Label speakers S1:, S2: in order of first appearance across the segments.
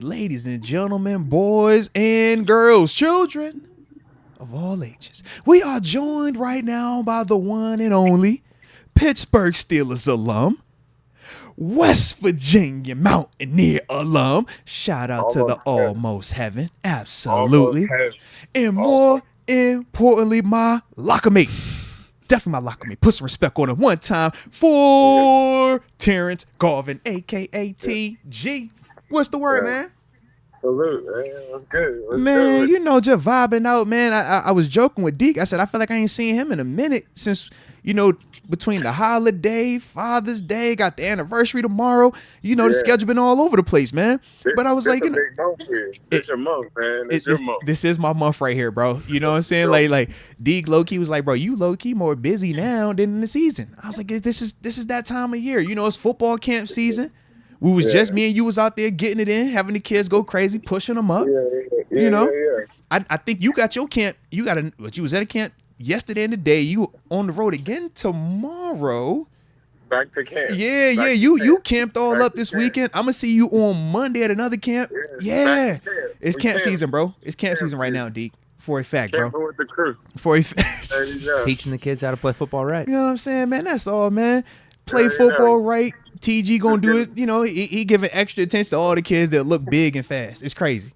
S1: Ladies and gentlemen, boys and girls, children of all ages, we are joined right now by the one and only Pittsburgh Steelers alum, West Virginia Mountaineer alum. Shout out to the almost heaven. Absolutely. And more importantly, my locker mate. Definitely my locker mate. Put some respect on it one time for Terence Garvin, a.k.a. TG. What's the word, man?
S2: Salute, man. What's good?
S1: Man, you know, just vibing out, man. I was joking with Deke. I said, I feel like I ain't seen him in a minute since, you know, between the holiday, Father's Day, got the anniversary tomorrow. You know, the schedule been all over the place, man. But I was like, you know,
S2: big month for you. It's your month, man. It's your month.
S1: This is my month right here, bro. You know what I'm saying? Like Deke low-key was like, bro, you low-key more busy now than in the season. I was like, this is that time of year. You know, it's football camp season. We was just me and you was out there getting it in, having the kids go crazy, pushing them up. You know, I think you got your camp. You was at a camp yesterday and today. You on the road again tomorrow.
S2: Back to camp.
S1: Yeah. You camped all up this weekend. I'm gonna see you on Monday at another camp. Yeah. It's camp season, bro. It's camp season right now, Deke. For a fact, bro.
S2: Camping with the crew.
S1: For a fact.
S3: Teaching the kids how to play football right.
S1: You know what I'm saying, man? That's all, man. Play football right. TG gonna do it. You know, he giving extra attention to all the kids that look big and fast. It's crazy.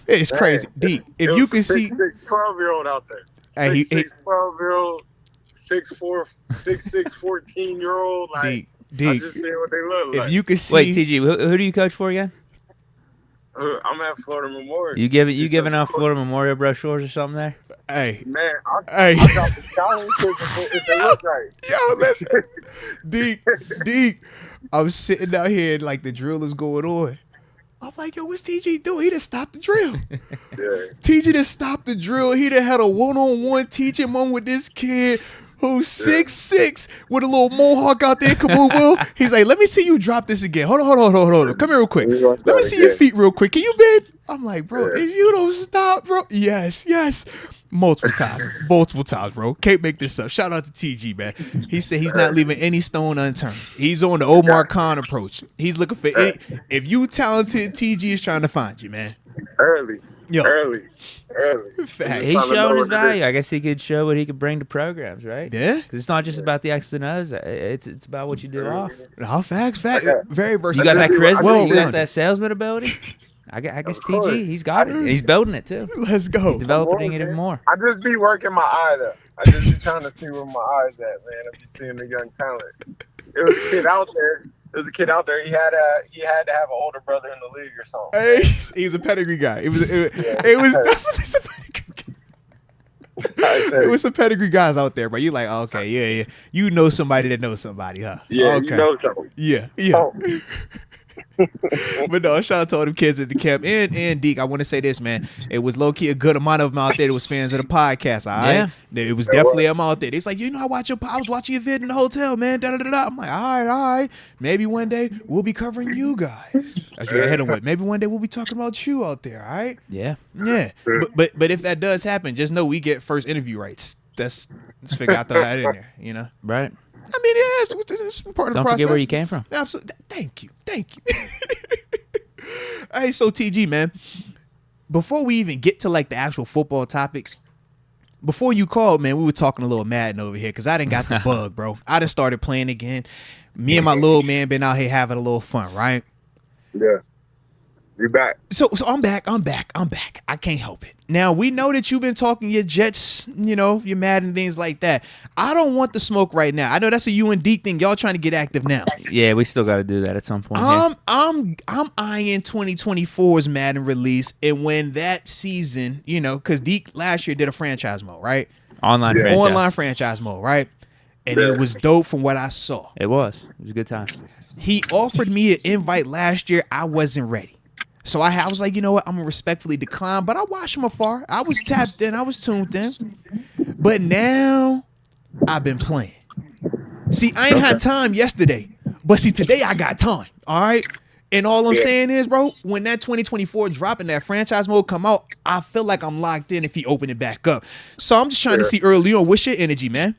S1: It's crazy. Deep. If you can see
S2: 12-year-old out there.
S1: Hey,
S2: 12-year-old, 6'4", 6'6", 14-year-old. Like,
S1: Deep.
S2: I just see what they look like.
S1: If you can see.
S3: Wait, TG, who do you coach for again?
S2: I'm at Florida Memorial.
S3: You giving out Florida Memorial brochures or something there?
S1: Hey.
S2: Man, I got the scholarships if they look right.
S1: Yo, listen. Deke. I'm sitting out here and like the drill is going on. I'm like, yo, what's TG doing? He done stopped the drill. TG done stopped the drill. He done had a one-on-one teaching moment with this kid who's 6'6" with a little mohawk out there. Come on, Will. He's like, let me see you drop this again. Hold on. Come here real quick. Let me see your feet real quick. Can you bend? I'm like, bro, if you don't stop, bro. Yes. Multiple times, bro. Can't make this up. Shout out to TG, man. He said he's not leaving any stone unturned. He's on the Omar Khan approach. He's looking for any. If you talented, TG is trying to find you, man.
S2: Early.
S1: Fact.
S3: He's showing his value. I guess he could show what he could bring to programs, right?
S1: Yeah.
S3: Because it's not just about the X's and O's. It's about what you do off.
S1: No, facts. Very versatile.
S3: You got that charisma.
S1: Well,
S3: you got that salesman ability. I guess TG, he's got it. He's building it too.
S1: Let's go.
S3: He's developing it even more.
S2: I just be working my eye though. I just be trying to see where my eye's at, man. I be seeing the young talent. There was a kid out there. He had to have an older brother in the league or something.
S1: Hey, he was a pedigree guy. It was definitely some pedigree guy. It was some pedigree guys out there, but you like, okay, yeah. You know somebody that knows somebody, huh?
S2: Yeah,
S1: okay.
S2: you know something.
S1: Yeah.
S2: Oh.
S1: But no, shout out to all them kids at the camp. And Deke, I want to say this, man. It was low-key a good amount of them out there that was fans of the podcast, all right? Yeah. It was definitely them out there. It's like, you know, I was watching your vid in the hotel, man. Da-da-da-da. I'm like, all right. Maybe one day we'll be covering you guys. That's what I hit them with. Maybe one day we'll be talking about you out there, all right?
S3: Yeah.
S1: But if that does happen, just know we get first interview rights. Let's figure out that in there, you know?
S3: Right.
S1: I mean, yeah, it's part of the process.
S3: Don't forget where you came from.
S1: Absolutely. Thank you. Hey, so TG, man, before we even get to like the actual football topics, before you called, man, we were talking a little Madden over here because I done got the bug, bro. I done started playing again. Me and my little man been out here having a little fun, right?
S2: Yeah. You back.
S1: So I'm back. I can't help it. Now, we know that you've been talking your Jets, you know, your Madden, things like that. I don't want the smoke right now. I know that's a you and Deke thing. Y'all trying to get active now.
S3: Yeah, we still got to do that at some point.
S1: I'm eyeing 2024's Madden release, and when that season, you know, because Deke last year did a franchise mode, right? Online franchise mode, right? And it was dope from what I saw.
S3: It was a good time.
S1: He offered me an invite last year. I wasn't ready. So I was like, you know what? I'm going to respectfully decline. But I watched him afar. I was tapped in. I was tuned in. But now I've been playing. See, I ain't had time yesterday. But see, today I got time. All right? And all I'm saying is, bro, when that 2024 drop and that franchise mode come out, I feel like I'm locked in if he open it back up. So I'm just trying to see early on. What's your energy, man?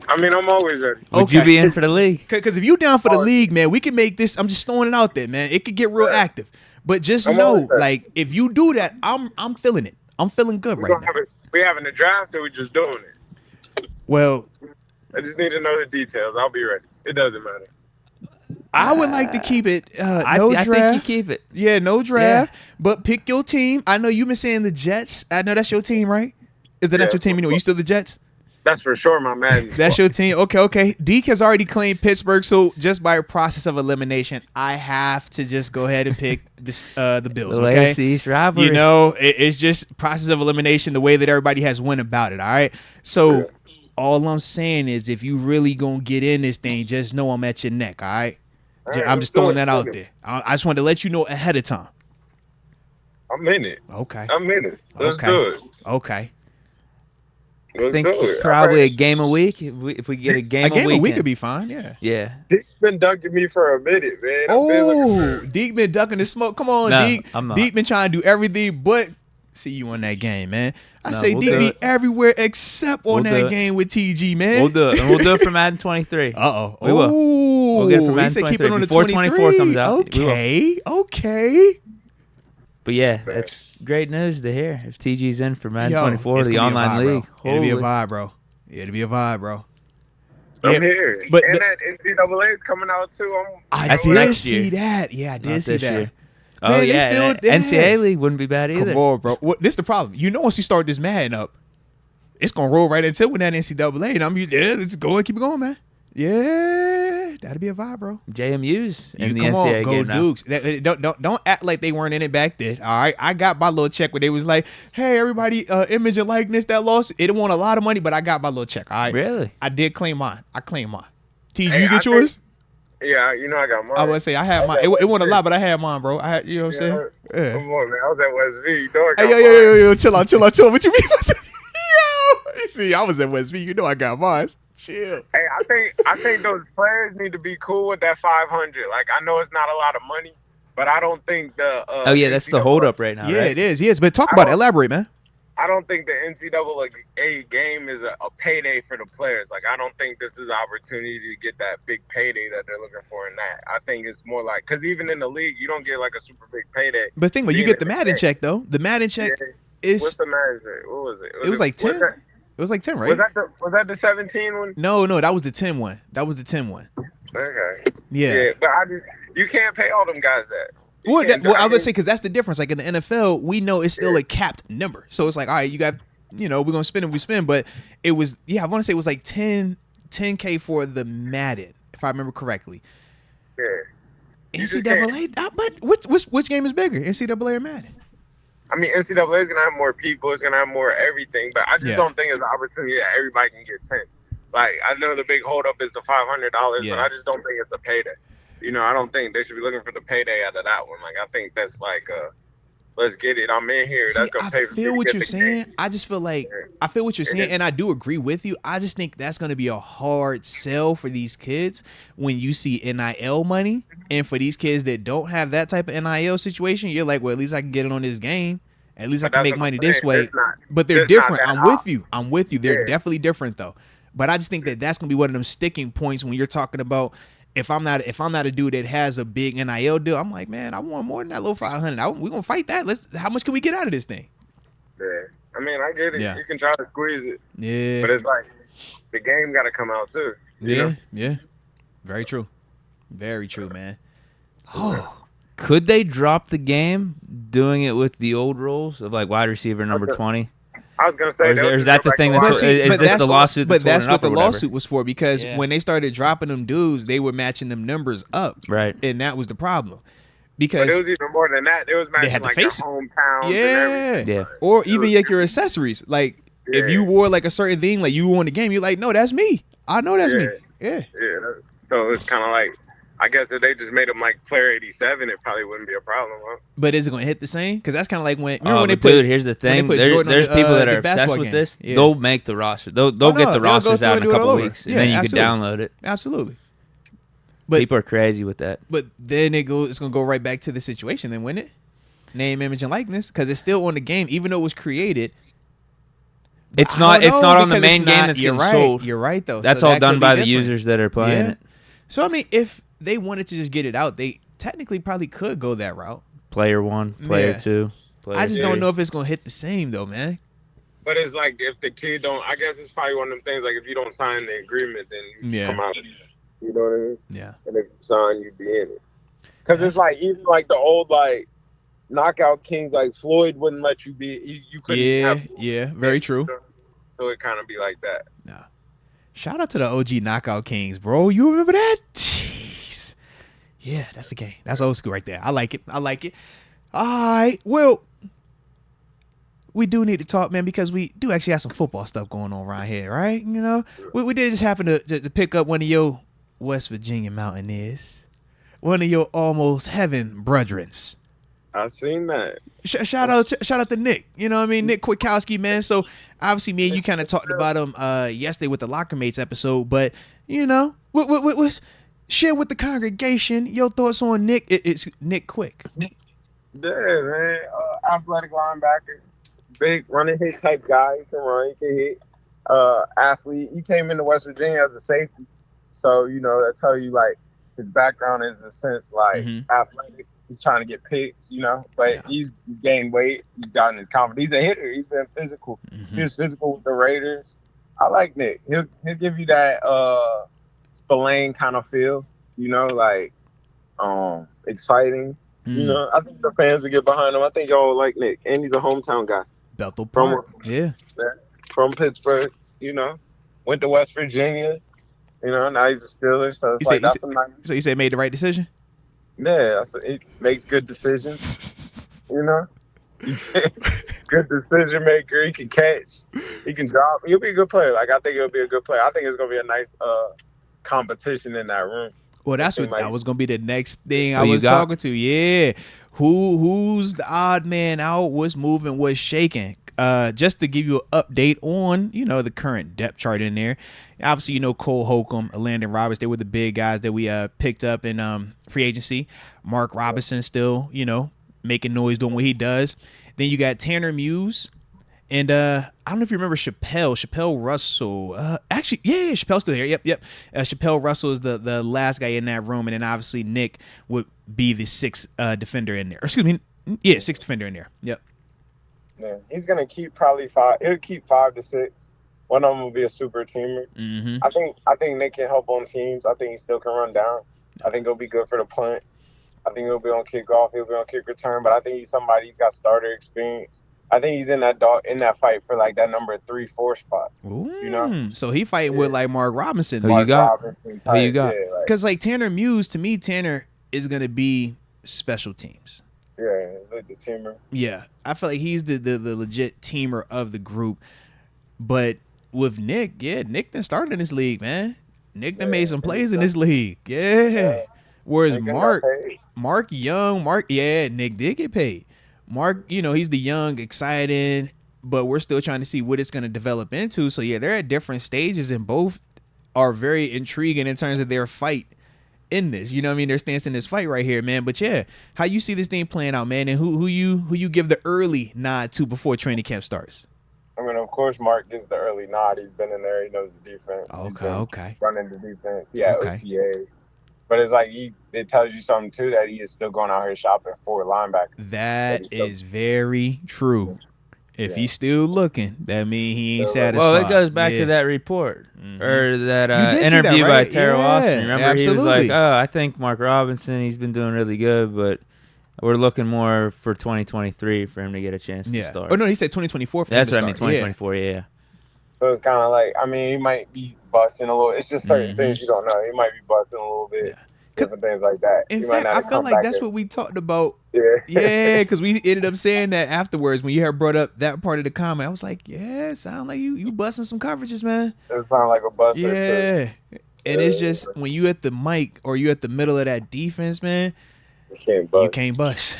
S2: I mean, I'm always ready.
S3: Would you be in for the league?
S1: Because if you down for the league, man, we can make this. I'm just throwing it out there, man. It could get real active. But just
S2: I'm
S1: know,
S2: always that.
S1: like, if you do that, I'm feeling it. I'm feeling good right now.
S2: We having a draft, or we just doing it?
S1: Well,
S2: I just need to know the details. I'll be ready. It doesn't matter.
S1: I would like to keep it no
S3: I
S1: draft.
S3: think you keep it.
S1: Yeah, no draft. But pick your team. I know you've been saying the Jets. I know that's your team, right? Is that not your team? You know, you still the Jets?
S2: That's for sure, my man.
S1: That's your team. Okay. Deke has already claimed Pittsburgh, so just by a process of elimination, I have to just go ahead and pick this, the Bills.
S3: The
S1: Okay,
S3: AFC East rivalry.
S1: you know, it's just process of elimination. The way that everybody has went about it. All right. So all I'm saying is, if you really gonna get in this thing, just know I'm at your neck. All right. I'm just throwing that out there. I just wanted to let you know ahead of time.
S2: I'm in it.
S1: Okay.
S2: I'm in it. Let's do it.
S1: Okay.
S3: I think probably a game a week. If we get a game
S1: a week could be fine. Yeah.
S3: Yeah.
S2: Deke's been ducking me for a minute, man.
S1: Deke been ducking the smoke. Come on,
S3: No,
S1: Deke.
S3: I'm not.
S1: Deke been trying to do everything but see you on that game, man. I say
S3: we'll
S1: Deke
S3: do
S1: be
S3: it.
S1: everywhere except on
S3: We'll do
S1: that
S3: it.
S1: game with TG, man.
S3: We'll do it. And we'll do it for Madden 23.
S1: Uh-oh.
S3: We will. We'll get it for
S1: He
S3: Madden
S1: said keep
S3: 23
S1: it on the
S3: before
S1: 23.
S3: 24 comes out. We will.
S1: Okay.
S3: But yeah, that's great news to hear. If TG's in for Madden 24,
S1: it's
S3: the
S1: gonna be a
S3: online
S1: vibe,
S3: league.
S1: bro. It'll be a
S3: Holy.
S1: vibe, bro. It'll be a vibe, bro.
S2: I'm here.
S1: But
S2: and that NCAA is coming out too.
S1: I
S3: That's
S1: did
S3: next
S1: see
S3: year.
S1: that. Yeah, I did
S3: Not
S1: see
S3: this
S1: that.
S3: year. Oh,
S1: Man, they
S3: yeah.
S1: still
S3: NCAA league wouldn't be bad either.
S1: Come on, bro. This is the problem. You know, once you start this Madden up, it's gonna roll right into with that NCAA, and let's go and keep it going, man. Yeah, that'll be a vibe, bro.
S3: JMU's in the
S1: Come
S3: NCAA
S1: on, go
S3: game now.
S1: Dukes. Don't act like they weren't in it back then. All right, I got my little check where they was like, "Hey, everybody, image and likeness that lost. It didn't want a lot of money, but I got my little check." All right,
S3: Really?
S1: I did claim mine. I claimed mine. T,
S2: Hey,
S1: you get yours?
S2: Yeah, you know I got mine.
S1: I would say I had mine. It wasn't a lot, but I had mine, bro. I had, you know what I'm saying? Yeah.
S2: Come on, man. I was at West V. You know I got
S1: Hey,
S2: mine.
S1: yo, chill out. What you mean? Yo, you see, I was at West V. You know I got mine. Chill.
S2: Hey, I think those players need to be cool with that 500. Like, I know it's not a lot of money, but I don't think the
S3: Oh, yeah, that's the holdup right now,
S1: Yeah,
S3: right?
S1: it is. Yes, but talk about it. Elaborate, man.
S2: I don't think the NCAA game is a payday for the players. Like, I don't think this is an opportunity to get that big payday that they're looking for in that. I think it's more like, because even in the league, you don't get like a super big payday.
S1: But think about it, you get the Madden check though. The Madden check is
S2: What's the Madden check? What was it?
S1: it was like 10. It was like 10, right?
S2: Was that the 17 one?
S1: No, that was the 10 one. That was the 10 one.
S2: Okay.
S1: Yeah.
S2: But you can't pay all them guys that.
S1: Well, I would say because that's the difference. Like in the NFL, we know it's still a capped number. So it's like, all right, you got, we're gonna spend and we spend. But it was, I want to say it was like 10K for the Madden, if I remember correctly.
S2: Yeah.
S1: NCAA, but which game is bigger, NCAA or Madden?
S2: I mean, NCAA is gonna have more people. It's gonna have more everything. But I just don't think it's an opportunity that everybody can get 10. Like, I know the big holdup is the $500, but I just don't think it's a payday. I don't think they should be looking for the payday out of that one. Like, I think that's like, let's get it. I'm in here. That's gonna pay for me to
S1: what
S2: get
S1: you're
S2: the
S1: saying.
S2: game.
S1: I just feel like I feel what you're saying, and I do agree with you. I just think that's gonna be a hard sell for these kids when you see NIL money, and for these kids that don't have that type of NIL situation, you're like, well, at least I can get it on this game. At least I can make money this way. But they're different. I'm with you. They're definitely different though. But I just think that that's gonna be one of them sticking points when you're talking about. If I'm not a dude that has a big NIL deal, I'm like, man, I want more than that little 500. We gonna fight that. How much can we get out of this thing?
S2: Yeah, I mean, I get it.
S1: Yeah.
S2: You can try to squeeze it.
S1: Yeah,
S2: but it's like the game got to come out too.
S1: Yeah. Very true, man. Oh,
S3: could they drop the game doing it with the old rules of like wide receiver number 20?
S2: I was gonna say,
S3: or is that the thing that's the lawsuit?
S1: But that's what the lawsuit was for, because when they started dropping them dudes, they were matching them numbers up,
S3: right?
S1: And that was the problem.
S2: But it was even more than that. It was matching like their hometowns, and everything.
S1: Or even like your accessories. Like if you wore like a certain thing, like you won the game, you're like, no, that's me. I know that's me. Yeah.
S2: So it's kind of like, I guess if they just made them like player 87, it probably wouldn't be a problem. Huh?
S1: But is it going to hit the same? Because that's kind of like when
S3: they put. Dude, here's the thing. There's people that are obsessed with this. Yeah. They'll make the roster. They'll get the rosters out in a couple weeks, and then you can download it.
S1: Absolutely. But
S3: people are crazy with that.
S1: But then it's going to go right back to the situation, then, wouldn't it? Name, image, and likeness, because it's still on the game, even though it was created.
S3: It's not on the main game that's getting sold.
S1: You're right, though.
S3: That's all done by the users that are playing it.
S1: So I mean, if they wanted to just get it out, they technically probably could go that route.
S3: player 1, player 2.
S1: I just don't know if it's gonna hit the same though, man.
S2: But it's like if the kid don't, I guess it's probably one of them things. Like if you don't sign the agreement, then you just come out. You know what I mean?
S1: Yeah.
S2: And if you sign, you be in it. Because it's like even like the old like knockout kings, like Floyd wouldn't let you be. You couldn't.
S1: Very true.
S2: So it kind of be like that.
S1: Nah. Shout out to the OG knockout kings, bro. You remember that? Jeez. Yeah, that's the game. That's old school right there. I like it. All right. Well, we do need to talk, man, because we do actually have some football stuff going on around here, right? You know, we did just happen to pick up one of your West Virginia Mountaineers, one of your almost heaven brethrens.
S2: I seen that.
S1: Shout out to Nick. You know what I mean? Nick Kwiatkowski, man. So obviously, me and you kind of talked about him yesterday with the Locker Mates episode, but you know, what share with the congregation your thoughts on Nick. It's Nick Quick.
S2: Yeah, man. Athletic linebacker. Big running hit type guy. He can run, he can hit. Athlete. He came into West Virginia as a safety. So, you know, that tell you like his background is in a sense like athletic. He's trying to get picks, you know, but he's gained weight. He's gotten his confidence. He's a hitter. He's been physical. He was physical with the Raiders. I like Nick. He'll give you that Spillane kind of feel, you know, like exciting. You know, I think the fans will get behind him. I think y'all like Nick, and he's a hometown guy.
S1: Bethel Park,
S2: from Pittsburgh. You know, went to West Virginia. You know, now he's a Steeler. So it's that's a nice.
S1: So you say made the right decision?
S2: Yeah, he makes good decisions. You know, good decision maker. He can catch. He can drop. He'll be a good player. Like I think he'll be a good player. I think it's gonna be a nice competition in that room.
S1: Well, that's what that was gonna be the next thing I was talking to. Yeah, who's the odd man out? What's moving? What's shaking? Just to give you an update on, you know, the current depth chart in there. Obviously, you know, Cole Holcomb, Landon Roberts, they were the big guys that we picked up in free agency. Mark Robinson still, you know, making noise, doing what he does. Then you got Tanner Muse. And I don't know if you remember Chappelle Russell. Actually, yeah, Chappelle's still here. Yep. Chappelle Russell is the last guy in that room. And then obviously Nick would be the sixth defender in there. Or excuse me. Yeah, sixth defender in there. Yep.
S2: Yeah, he's going to keep probably 5. He'll keep 5 to 6. One of them will be a super teamer. I think Nick can help on teams. I think he still can run down. I think he'll be good for the punt. I think he'll be on kickoff. He'll be on kick return. But I think he's somebody who's got starter experience. I think he's in that fight for like that number 3-4 spot.
S1: Ooh,
S2: you know,
S1: so he fighting with like Mark Robinson.
S3: Who you got?
S1: Because like Tanner Muse, to me, Tanner is gonna be special teams.
S2: Yeah, like the teamer.
S1: Yeah, I feel like he's the legit teamer of the group. But with Nick, Nick done started in this league, man. Nick done made some plays in this league. Yeah. Whereas Mark Young, Nick did get paid. Mark, you know, he's the young, exciting, but we're still trying to see what it's going to develop into. So, yeah, they're at different stages, and both are very intriguing in terms of their fight in this. You know what I mean? Their stance in this fight right here, man. But, yeah, how you see this thing playing out, man, and who you give the early nod to before training camp starts?
S2: I mean, of course, Mark gives the early nod. He's been in there. He knows the defense.
S1: Okay.
S2: Running the defense. Yeah, OTA. But it's like it tells you something, too, that he is still going out here shopping for linebackers.
S1: That is very true. If he's still looking, that means he ain't satisfied.
S3: Well, it goes back to that report or that interview by Terrell Austin. Remember, absolutely. He was like, I think Mark Robinson, he's been doing really good, but we're looking more for 2023 for him to get a chance to start.
S1: Oh, no, he said 2024 for him to start.
S3: That's what I mean, 2024, yeah.
S2: So it's kind of like, I mean, he might be busting a little. It's just certain things you don't know. He might be busting a little bit. Different things like that.
S1: In fact, I feel like that's what we talked about. Yeah, because we ended up saying that afterwards when you had brought up that part of the comment. I was like, yeah, sound like you busting some coverages, man.
S2: It sounds like a bust.
S1: Yeah. And it's just when you at the mic or you at the middle of that defense, man, you can't bust.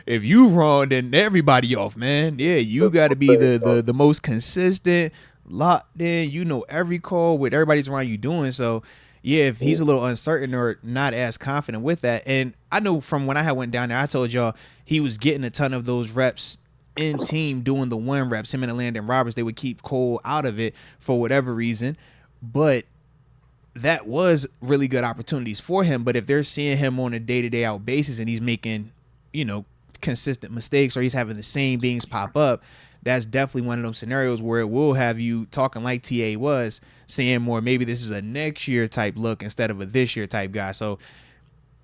S1: If you wrong, then everybody off, man. Yeah, you got to be the most consistent, locked in. You know every call, what everybody's around you doing. So, yeah, if he's a little uncertain or not as confident with that, and I know from when I had went down there, I told y'all he was getting a ton of those reps in team doing the 1 reps. Him and Landon Roberts, they would keep Cole out of it for whatever reason, but that was really good opportunities for him. But if they're seeing him on a day-to-day out basis and he's making consistent mistakes or he's having the same things pop up, that's definitely one of those scenarios where it will have you talking like TA was, saying more maybe this is a next year type look instead of a this year type guy. So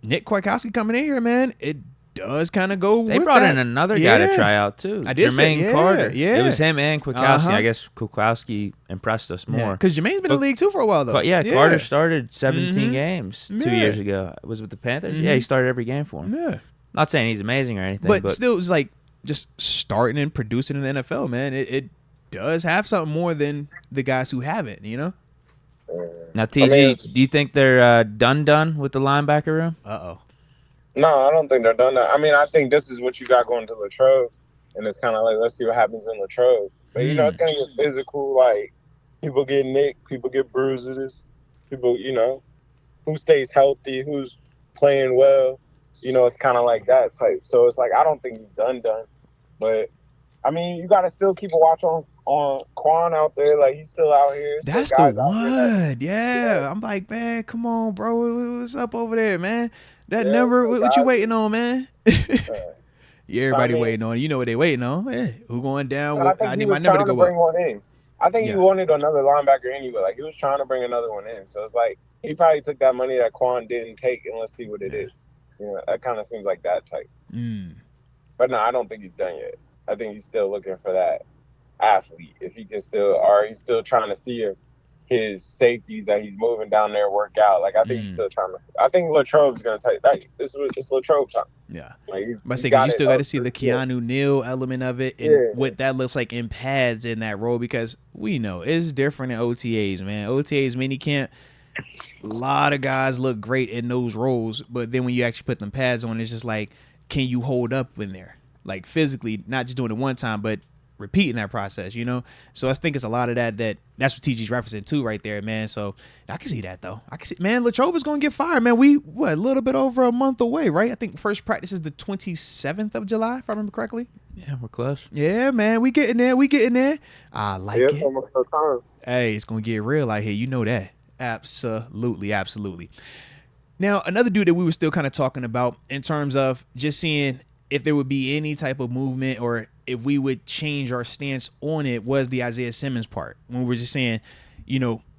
S1: Nick Kwiatkowski coming in here, man, it does kind of go.
S3: They brought in another guy to try out too.
S1: I did
S3: Jermaine Carter.
S1: Yeah,
S3: it was him and Kwiatkowski. I guess Kwiatkowski impressed us more
S1: because Jermaine's been in the league too for a while though.
S3: Carter started 17 games 2 years ago. Was with the Panthers. Yeah, he started every game for him.
S1: Yeah,
S3: not saying he's amazing or anything,
S1: but still, it's like just starting and producing in the NFL, man. It does have something more than the guys who haven't,
S3: Now, TG, do you think they're done with the linebacker room?
S2: No, I don't think they're done. I mean, I think this is what you got going to Latrobe, and it's kind of like, let's see what happens in Latrobe. But, it's going to get physical. Like, people get nicked, people get bruises, people, who stays healthy, who's playing well. It's kind of like that type. So it's like, I don't think he's done. But, I mean, you got to still keep a watch on Quan out there. Like, he's still out here.
S1: That's the one. Yeah. I'm like, man, come on, bro. What's up over there, man? That number, what you waiting on, man? Everybody waiting on. You know what they waiting on. Who going down? I need my number to go up.
S2: I think he wanted another linebacker anyway. Like, he was trying to bring another one in. So it's like, he probably took that money that Quan didn't take, and let's see what it is. That kind of seems like that type. But no, I don't think he's done yet. I think he's still looking for that athlete. If he can still, or he's still trying to see if his safeties that he's moving down there work out. Like, I think he's still trying to. I think Latrobe's going to take that. It's Latrobe time.
S1: Yeah. Like, you still got to see the Keanu Neal element of it and what that looks like in pads in that role, because we know it's different in OTAs, man. OTAs, minicamp, a lot of guys look great in those roles, but then when you actually put them pads on, it's just like, can you hold up in there? Like, physically, not just doing it one time, but repeating that process, So I think it's a lot of that's what TG's referencing too right there, man. So I can see that though. I can see, man, Latrobe is going to get fired, man. We, a little bit over a month away, right? I think first practice is the 27th of July, if I remember correctly.
S3: Yeah, we're close.
S1: Yeah, man, we getting there. I like it. Hey, it's going to get real out here. You know that. Absolutely. Now, another dude that we were still kind of talking about in terms of just seeing if there would be any type of movement or if we would change our stance on it was the Isaiah Simmons part. When we're just saying,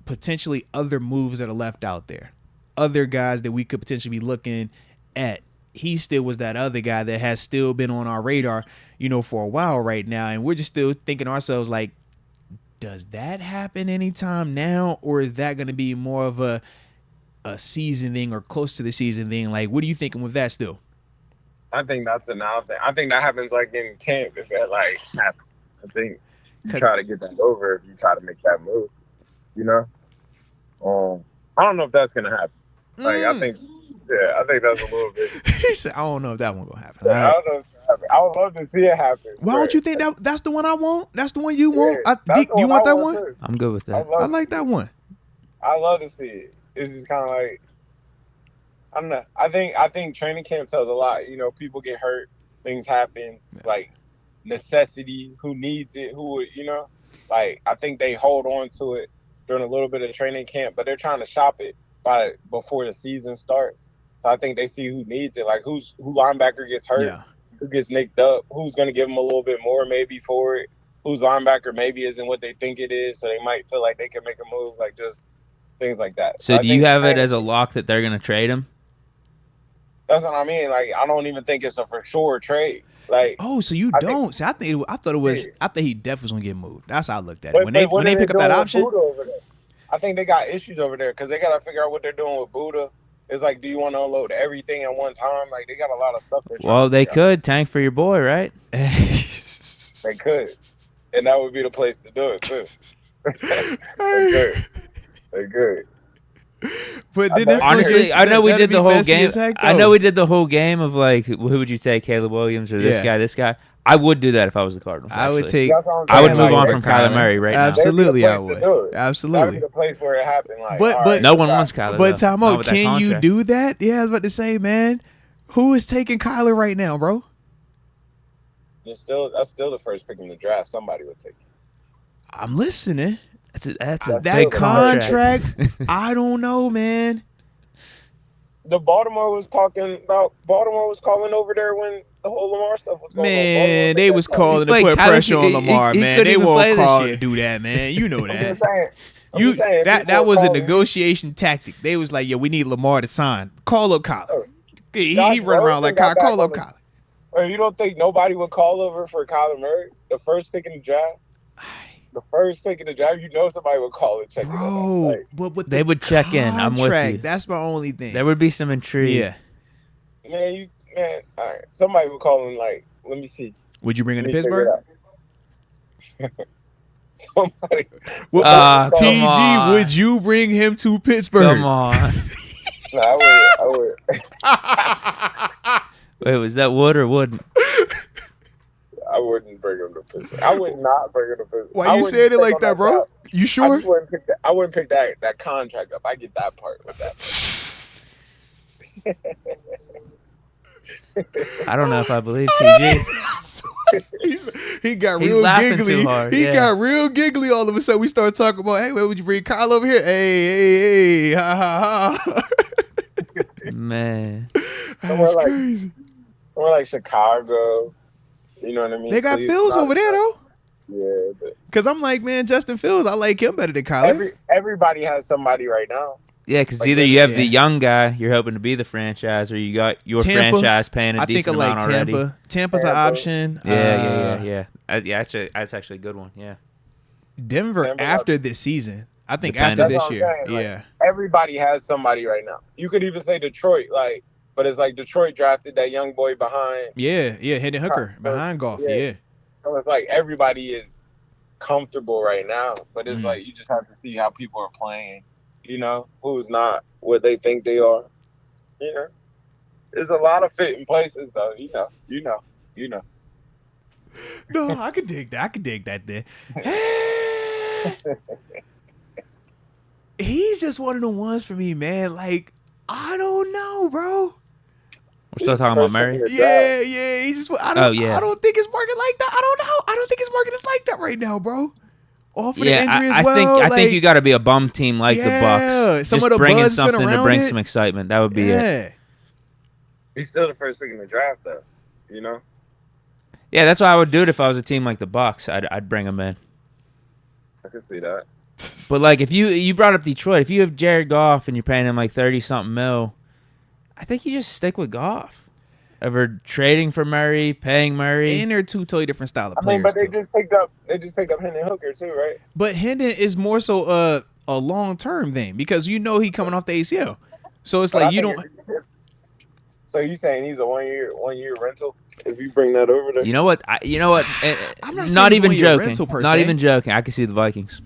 S1: potentially other moves that are left out there, other guys that we could potentially be looking at. He still was that other guy that has still been on our radar, for a while right now. And we're just still thinking to ourselves, like, does that happen anytime now? Or is that going to be more of a season thing or close to the season thing? Like, what are you thinking with that still?
S2: I think that's a now thing. I think that happens like in camp if it happens. I think you try to get that over if you try to make that move. I don't know if that's gonna happen. Like I think that's a little bit.
S1: He said, I don't know if that one gonna happen.
S2: I don't know if it's happen. I would love to see it happen.
S1: Why don't you think that's the one I want? That's the one you want? You want that one?
S3: Too. I'm good with that.
S1: I like that one.
S2: I love to see it. It's just kind of like, I don't know. I think training camp tells a lot. People get hurt, things happen, like necessity, who needs it, who would, like I think they hold on to it during a little bit of training camp, but they're trying to shop it before the season starts. So I think they see who needs it, like who linebacker gets hurt, who gets nicked up, who's going to give them a little bit more maybe for it, whose linebacker maybe isn't what they think it is, so they might feel like they can make a move, like just things like that.
S3: So do you have it as a lock that they're going to trade him?
S2: That's what I mean. Like, I don't even think it's a for sure trade. Like,
S1: so you don't? See, I thought it was. I think he definitely was gonna get moved. That's how I looked at it. When they pick up that option,
S2: I think they got issues over there because they gotta figure out what they're doing with Buddha. It's like, do you want to unload everything at one time? Like, they got a lot of stuff.
S3: Well, they could tank for your boy, right?
S2: They could, and that would be the place to do it too. They could.
S1: But then
S3: honestly, I know we did the whole game. I know we did the whole game of like, who would you take, Caleb Williams or this guy? I would do that if I was the Cardinals.
S1: I would take.
S3: I would move on from Kyler Murray right now.
S1: Absolutely, I would. Absolutely.
S2: That'd be the place where it happened. Like,
S1: but
S3: no one wants Kyler.
S1: But time out. Can you do that? Yeah, I was about to say, man. Who is taking Kyler right now, bro?
S2: That's still the first pick in the draft. Somebody would take it.
S1: I'm listening.
S3: That's a
S1: that
S3: big
S1: contract. I don't know, man.
S2: Baltimore was talking about. Baltimore was calling over there when the whole Lamar stuff was going on.
S1: Man, they was calling to put pressure on Lamar, man. They won't call to do that, man. You know that. That was a negotiation tactic. They was like, yeah, we need Lamar to sign. Call up Kyler. He run around like Kyler. Call up Kyler.
S2: You don't think nobody would call over for Kyler Murray, the first pick in the draft? The first pick in the draft, somebody would call and check it out.
S1: But
S3: they would check in. I'm with you.
S1: That's my only thing.
S3: There would be some intrigue.
S1: Yeah.
S2: Man, all right. Somebody would call him like, let me see.
S1: Would you bring him to Pittsburgh?
S2: Somebody.
S1: TG, would you bring him to Pittsburgh?
S3: Come on.
S2: No, I would.
S3: Wait, was that would or wouldn't?
S2: I wouldn't bring him to Pittsburgh. I would not bring him to Pittsburgh.
S1: Why you saying it like that, bro? You sure?
S2: I wouldn't pick that contract up. I get that part with that.
S3: I don't know if I believe TG.
S1: He got real giggly. He got real giggly all of a sudden. We started talking about, hey, where would you bring Kyle over here? Hey, ha, ha, ha.
S3: Man.
S1: That's crazy.
S2: Somewhere like Chicago. You know what I mean?
S1: They got Fields over there, though.
S2: Yeah.
S1: Because I'm like, man, Justin Fields, I like him better than Kyler.
S2: Everybody has somebody right now.
S3: Yeah, because either you have the young guy you're hoping to be the franchise, or you got your franchise paying a decent amount already.
S1: Tampa's an option.
S3: Yeah. That's actually a good one. Yeah.
S1: Denver after this season. I think after this year. Yeah.
S2: Everybody has somebody right now. You could even say Detroit, but it's like Detroit drafted that young boy behind.
S1: Yeah, Hendon Hooker behind Goff. Yeah.
S2: So it's like everybody is comfortable right now, but it's like you just have to see how people are playing. Who's not what they think they are. There's a lot of fitting places though. You know.
S1: No, I could dig that. Then. He's just one of the ones for me, man. Like, I don't know, bro.
S3: We're still talking about Murray?
S1: Yeah. He's just. I don't think it's working like that. I don't know. I don't think his market is like that right now, bro. Off of the injury as well.
S3: I think you got to be a bum team like the Bucs.
S1: Some
S3: just
S1: of the
S3: bringing
S1: buzz
S3: something to bring some excitement. That would be it.
S2: He's still the first pick in the draft, though.
S3: Yeah, that's why I would do it if I was a team like the Bucs. I'd bring him in.
S2: I can see that.
S3: But like, if you brought up Detroit, if you have Jared Goff and you're paying him like 30-something mil, I think you just stick with Goff. Over trading for Murray, paying Murray.
S1: And they're two totally different style of players.
S2: But they just picked up Hendon Hooker too, right?
S1: But Hendon is more so a long-term thing because he coming off the ACL. So it's like you don't.
S2: So you saying he's a one year rental if you bring that over there?
S3: You know what?
S1: I'm
S3: not even joking. Not even joking. I could see the Vikings.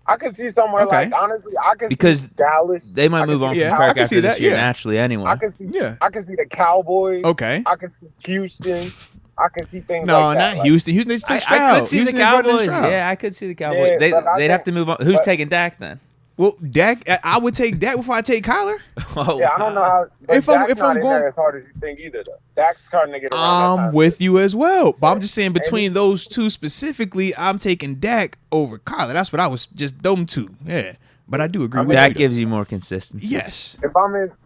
S2: I could see somewhere honestly, I could see Dallas.
S3: They might move on from Kirk after this year naturally anyway.
S2: I could see the Cowboys.
S1: Okay.
S2: I could see Houston. I can see things
S1: like that. No, not Houston. Houston just takes Stroud.
S3: I could see the Cowboys. Yeah, I could see the Cowboys. They'd have to move on. Who's taking Dak then?
S1: Well, Dak, I would take Dak before I take Kyler.
S2: I don't know how. If I'm going there as hard as you think either, though. Dak's starting to get around.
S1: I'm with you as well, but I'm just saying between those two specifically, I'm taking Dak over Kyler. That's what I was just them two. Yeah, but I do agree with
S3: Dak gives you more consistency.
S1: Yes.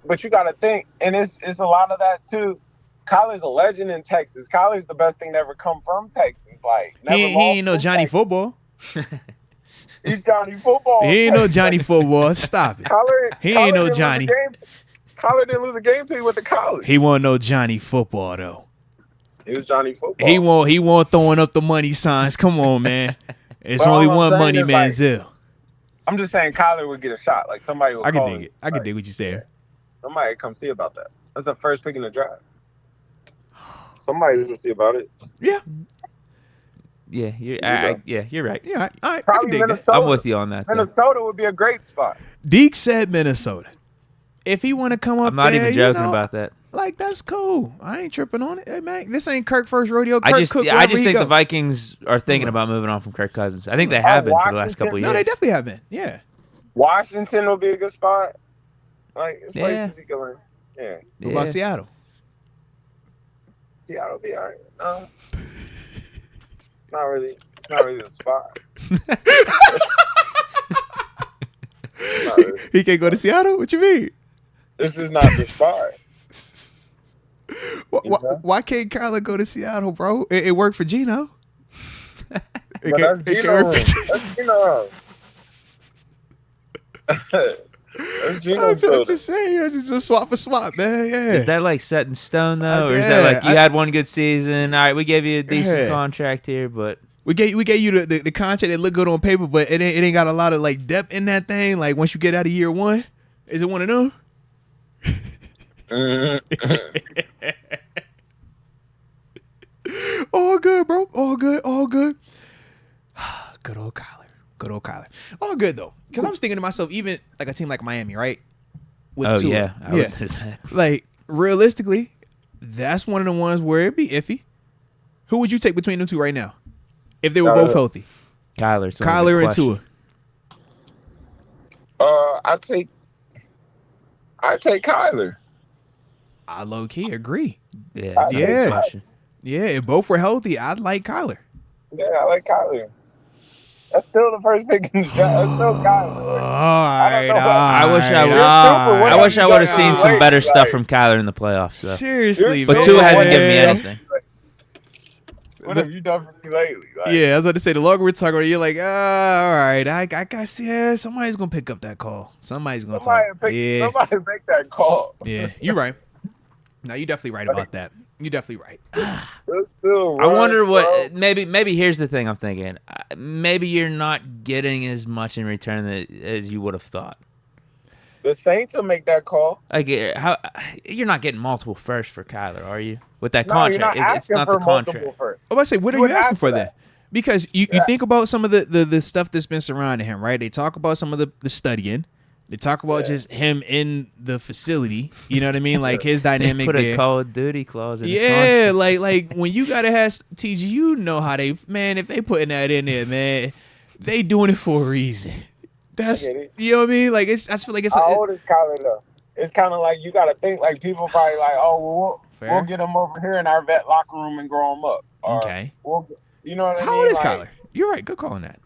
S2: But you got to think, and it's a lot of that too. Kyler's a legend in Texas. Kyler's the best thing to ever come from Texas. Like
S1: he ain't no Johnny Football.
S2: He's Johnny Football.
S1: He ain't no Johnny Football. Stop it. He ain't no Johnny.
S2: Kyler didn't lose a game till he went to college.
S1: He wasn't no Johnny Football though.
S2: He was Johnny Football.
S1: He won't throwing up the money signs. Come on, man. It's only one money man, Zill.
S2: I'm just saying Kyler would get a shot. Like somebody would call
S1: dig it. I can dig what you're saying.
S2: Somebody would come see about that. That's the first pick in the draft. Somebody will see about it.
S1: Yeah.
S3: Yeah, you're right.
S1: Yeah, I
S2: can dig
S1: that.
S3: I'm with you on that.
S2: Minnesota would be a great spot.
S1: Deke said Minnesota. If he want to come up,
S3: I'm not even joking about that.
S1: Like that's cool. I ain't tripping on it. Hey man, this ain't Kirk first rodeo.
S3: I just think the Vikings are thinking about moving on from Kirk Cousins. I think they have been for the last couple of years.
S1: No, they definitely have been. Yeah.
S2: Washington will be a good spot. Like it's places you go in. Yeah.
S1: What about Seattle?
S2: Seattle will be all right. No. Not really the spot.
S1: He can't go to Seattle? What you mean?
S2: This is not the start.
S1: Why can't Kyler go to Seattle, bro? It worked for Geno.
S2: That's Geno. That's Geno. That's Geno.
S1: I'm just saying, it's just swap for swap, man. Yeah.
S3: Is that like set in stone though, or is that like you had one good season? All right, we gave you a decent contract here, but
S1: we gave you the contract that looked good on paper, but it ain't got a lot of like depth in that thing. Like once you get out of year one, is it one of them? All good, bro. All good. Good old Kyler. All good though, because I was thinking to myself, even like a team like Miami, right? With Tua.
S3: I would do that.
S1: Like realistically, that's one of the ones where it'd be iffy. Who would you take between them two right now, if they were both healthy?
S3: Kyler
S1: and Tua.
S2: I take Kyler.
S1: I low key agree.
S3: Yeah.
S1: If both were healthy, I'd like Kyler.
S2: Yeah, I like Kyler. That's still the first pick in the draft. That's still Kyler.
S3: I wish I would have seen some better stuff from Kyler in the playoffs. Though.
S1: Seriously,
S3: but Tua hasn't given me anything.
S2: What have you done for me lately? Like,
S1: yeah, I was about to say, the longer we're talking, you're like, all right, I guess, yeah, somebody's gonna pick up that call. Somebody make
S2: that call.
S1: Yeah, you're right. No, you're definitely right about that. You're definitely right.
S3: I wonder what maybe here's the thing I'm thinking. Maybe you're not getting as much in return as you would have thought.
S2: The Saints will make that call.
S3: Like how you're not getting multiple firsts for Kyler, are you? With that contract,
S2: it's
S3: not the contract.
S1: I say, what are you asking for then? Because you think about some of the stuff that's been surrounding him, right? They talk about some of the studying. They talk about just him in the facility. You know what I mean? Like his dynamic.
S3: They put
S1: there.
S3: a Call of Duty clause in his
S1: contract. like when you gotta have TG, you know how they if they putting that in there, man, they doing it for a reason. That's you know what I mean? Like I feel like it's.
S2: How old is Kyler though? It's kind of like you gotta think like people probably like, oh, we'll get him over here in our vet locker room and grow him up. Or,
S1: okay.
S2: You know what I mean?
S1: How old is Kyler? You're right. Good call on that.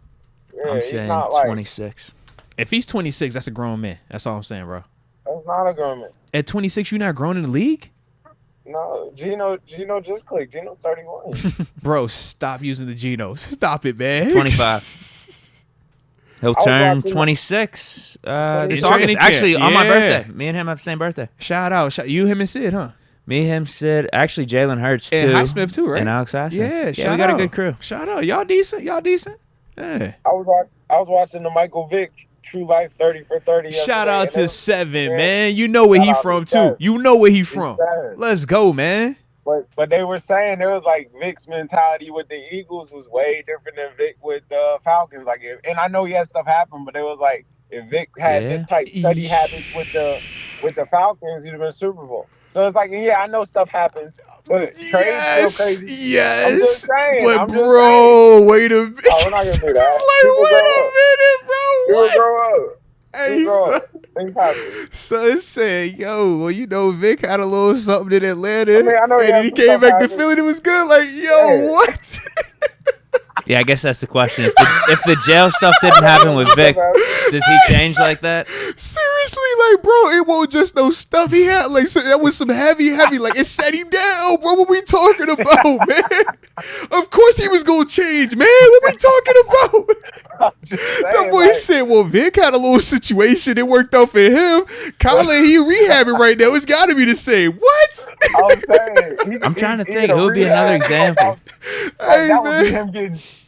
S3: Yeah, I'm saying 26.
S1: If he's 26, that's a grown man. That's all I'm saying, bro.
S2: That's not a grown man.
S1: At 26, you're not grown in the league?
S2: No, Geno just clicked. Geno's 31.
S1: Bro, stop using the Geno. Stop it, man.
S3: 25. He'll turn 26 this August. Actually, on my birthday. Me and him have the same birthday.
S1: Shout out. You, him, and Sid, huh?
S3: Me, him, Sid. Actually, Jalen Hurts, too.
S1: And Highsmith, too, right?
S3: And Alex Highsmith.
S1: Yeah,
S3: we got a good crew.
S1: Shout out. Y'all decent? Yeah.
S2: I was watching the Michael Vick True Life 30 for 30.
S1: Shout out to Seven, man. You know where he from, too. You know where he from. Let's go, man.
S2: But they were saying there was like Vic's mentality with the Eagles was way different than Vic with the Falcons. Like, and I know he had stuff happen, but it was like if Vic had this type study habits with the Falcons, he'd have been Super Bowl. So it's like, I know stuff happens, but trades so crazy.
S1: Yes.
S2: I'm just saying.
S1: But bro, wait a minute.
S2: Oh, we're not gonna do that.
S1: Wait a minute, bro.
S2: People grow up.
S1: Hey,
S2: Things happen.
S1: Son said, Vic had a little something in Atlanta,
S2: I know
S1: and then he came back to Philly and it was good. Like, what?
S3: Yeah, I guess that's the question. If the jail stuff didn't happen with Vic, does he change like that?
S1: Seriously, like, bro, it wasn't just no stuff he had. Like, so that was some heavy, like, it set him down, bro. What we talking about, man? Of course he was going to change, man. What we talking about? That boy said, well, Vic had a little situation. It worked out for him. Kyler, he rehabbing right now. It's got to be the same. What?
S3: I'm trying to think. Who would be another example?
S1: Hey,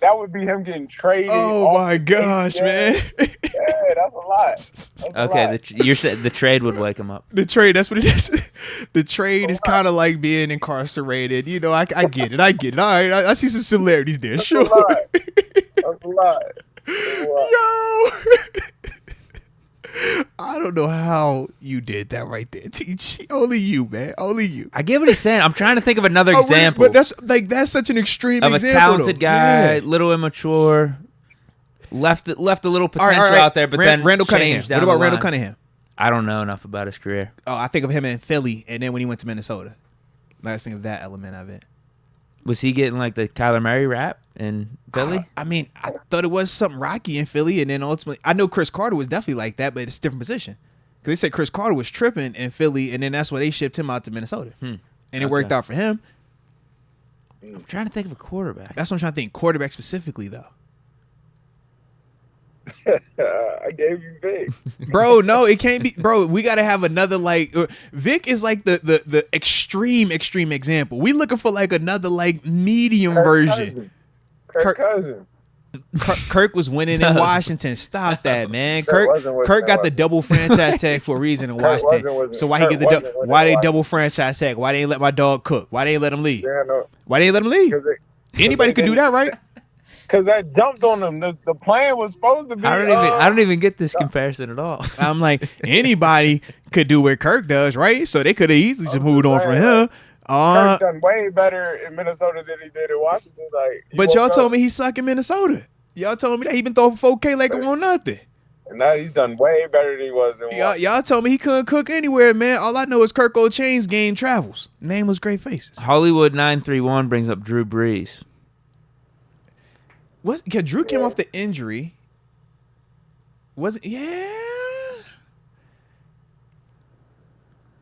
S2: that would be him getting traded.
S1: Oh my gosh, man!
S2: Yeah, that's a lot.
S3: Okay, you said the trade would wake him up.
S1: The trade, that's what it is. The trade is kind of like being incarcerated. I get it. All right, I see some similarities there.
S2: That's
S1: sure.
S2: That's a lot.
S1: Yo. I don't know how you did that right there, TG. Only you, man. Only you.
S3: I get what he's saying. I'm trying to think of another example.
S1: Really? But that's such an extreme
S3: of
S1: example.
S3: Of a talented guy, little immature, left a little potential out there, but then
S1: Randall
S3: Cunningham.
S1: What about Randall Cunningham?
S3: I don't know enough about his career.
S1: Oh, I think of him in Philly, and then when he went to Minnesota. Last thing of that element of it.
S3: Was he getting like the Kyler Murray rap in Philly?
S1: I thought it was something rocky in Philly, and then ultimately, I know Chris Carter was definitely like that, but it's a different position. Because they said Chris Carter was tripping in Philly, and then that's why they shipped him out to Minnesota. And it worked out for him.
S3: I'm trying to think of a quarterback.
S1: That's what I'm trying to think. Quarterback specifically, though.
S2: I gave you Vic.
S1: Bro, no, it can't be. Bro, we got to have another, like, Vic is like the extreme example. We looking for like another like medium version.
S2: Kirk Cousins.
S1: Kirk was winning in Washington. Stop that, man. Kirk got the double franchise tag for a reason in Washington. So why he get why they double franchise tag? Why they ain't let my dog cook? Why they ain't let him leave? Why they ain't let him leave? Anybody could do that, right?
S2: Because that jumped on them. The plan was supposed to be.
S3: I don't even get this comparison at all.
S1: I'm like, anybody could do what Kirk does, right? So they could have easily just moved on from him.
S2: Kirk done way better in Minnesota than he did in Washington. Like,
S1: but y'all told me he suck in Minnesota. Y'all told me that he been throwing for 4K like it won't nothing.
S2: And now he's done way better than he was in Washington.
S1: Y'all told me he couldn't cook anywhere, man. All I know is Kirk O'Chain's game travels. Nameless great faces.
S3: Hollywood 931 brings up Drew Brees.
S1: Because Drew came off the injury. Was it? Yeah.